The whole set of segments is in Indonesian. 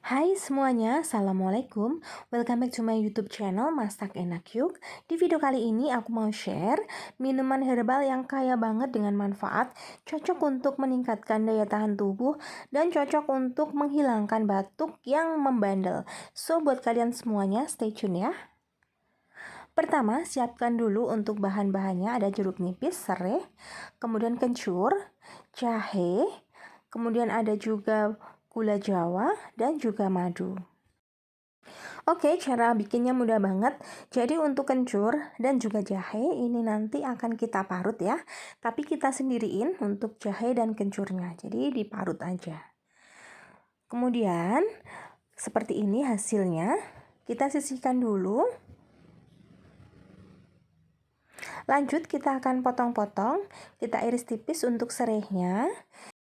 Hai semuanya, Assalamualaikum. Welcome back to my YouTube channel Masak Enak Yuk. Di video kali ini aku mau share minuman herbal yang kaya banget dengan manfaat, cocok untuk meningkatkan daya tahan tubuh dan cocok untuk menghilangkan batuk yang membandel. So buat kalian semuanya stay tune ya. Pertama, siapkan dulu untuk bahan-bahannya. Ada jeruk nipis, serai, kemudian kencur, jahe, kemudian ada juga gula jawa dan juga madu. Oke, cara bikinnya mudah banget. Jadi untuk kencur dan juga jahe ini nanti akan kita parut ya. Tapi kita sendiriin untuk jahe dan kencurnya. Jadi diparut aja. Kemudian seperti ini hasilnya. Kita sisihkan dulu. Lanjut kita akan potong-potong. Kita iris tipis untuk serainya.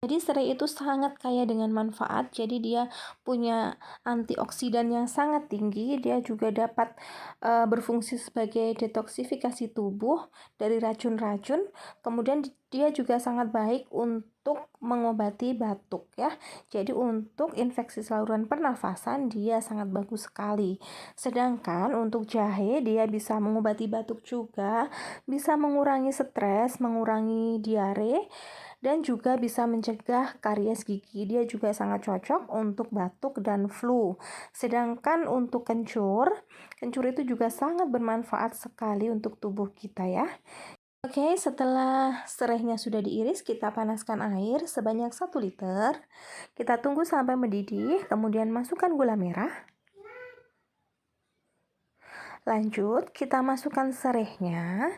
Jadi serai itu sangat kaya dengan manfaat. Jadi dia punya antioksidan yang sangat tinggi. Dia juga dapat berfungsi sebagai detoksifikasi tubuh dari racun-racun. Kemudian dia juga sangat baik untuk mengobati batuk ya. Jadi untuk infeksi saluran pernafasan dia sangat bagus sekali. Sedangkan untuk jahe dia bisa mengobati batuk juga, bisa mengurangi stres, mengurangi diare, dan juga bisa mencegah karies gigi. Dia juga sangat cocok untuk batuk dan flu. Sedangkan untuk kencur itu juga sangat bermanfaat sekali untuk tubuh kita ya. Oke, setelah serainya sudah diiris, kita panaskan air sebanyak 1 liter. Kita tunggu sampai mendidih, kemudian masukkan gula merah. Lanjut, kita masukkan serehnya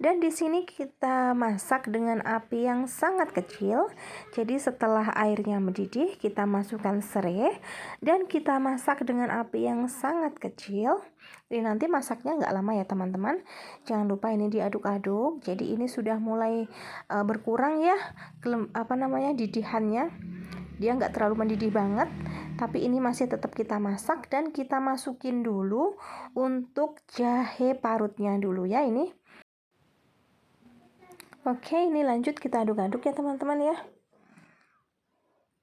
dan di sini kita masak dengan api yang sangat kecil. Jadi setelah airnya mendidih, kita masukkan sereh dan kita masak dengan api yang sangat kecil. Jadi nanti masaknya nggak lama ya teman-teman. Jangan lupa ini diaduk-aduk. Jadi ini sudah mulai berkurang ya, didihannya. Dia nggak terlalu mendidih banget, tapi ini masih tetap kita masak dan kita masukin dulu untuk jahe parutnya dulu ya ini. Oke, ini lanjut kita aduk-aduk ya teman-teman ya.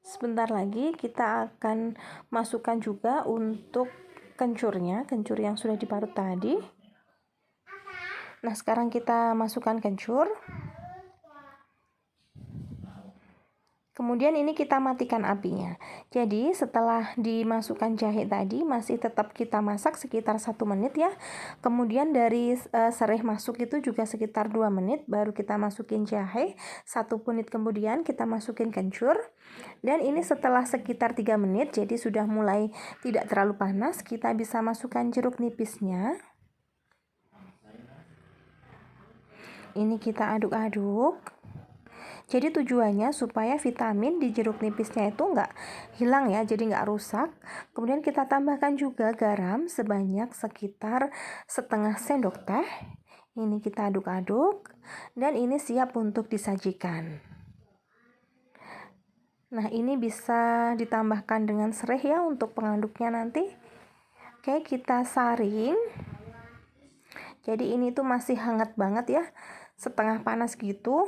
Sebentar lagi kita akan masukkan juga untuk kencurnya, kencur yang sudah diparut tadi. Nah, sekarang kita masukkan kencur. Kemudian ini kita matikan apinya. Jadi setelah dimasukkan jahe tadi masih tetap kita masak sekitar 1 menit ya. Kemudian dari serai masuk itu juga sekitar 2 menit baru kita masukin jahe. 1 menit kemudian kita masukin kencur. Dan ini setelah sekitar 3 menit jadi sudah mulai tidak terlalu panas, kita bisa masukkan jeruk nipisnya. Ini kita aduk-aduk. Jadi tujuannya supaya vitamin di jeruk nipisnya itu nggak hilang ya, jadi nggak rusak. Kemudian kita tambahkan juga garam sebanyak sekitar setengah sendok teh. Ini kita aduk-aduk dan ini siap untuk disajikan. Nah, ini bisa ditambahkan dengan serai ya untuk pengaduknya nanti. Oke, kita saring. Jadi ini tuh masih hangat banget ya, setengah panas gitu.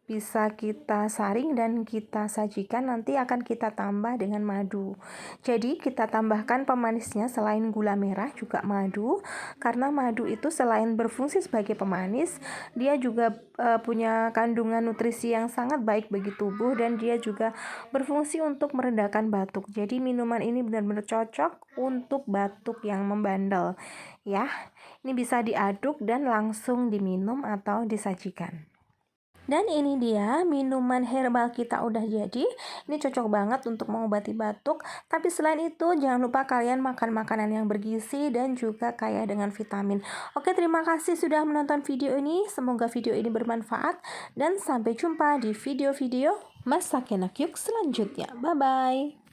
Bisa kita saring dan kita sajikan, nanti akan kita tambah dengan madu. Jadi kita tambahkan pemanisnya selain gula merah juga madu, karena madu itu selain berfungsi sebagai pemanis, dia juga punya kandungan nutrisi yang sangat baik bagi tubuh dan dia juga berfungsi untuk meredakan batuk. Jadi minuman ini benar-benar cocok untuk batuk yang membandel ya. Ini bisa diaduk dan langsung diminum atau disajikan. Dan ini dia minuman herbal kita udah jadi. Ini cocok banget untuk mengobati batuk. Tapi selain itu jangan lupa kalian makan makanan yang bergizi dan juga kaya dengan vitamin. Oke, terima kasih sudah menonton video ini. Semoga video ini bermanfaat. Dan sampai jumpa di video-video Masak Enak Yuk selanjutnya. Bye-bye.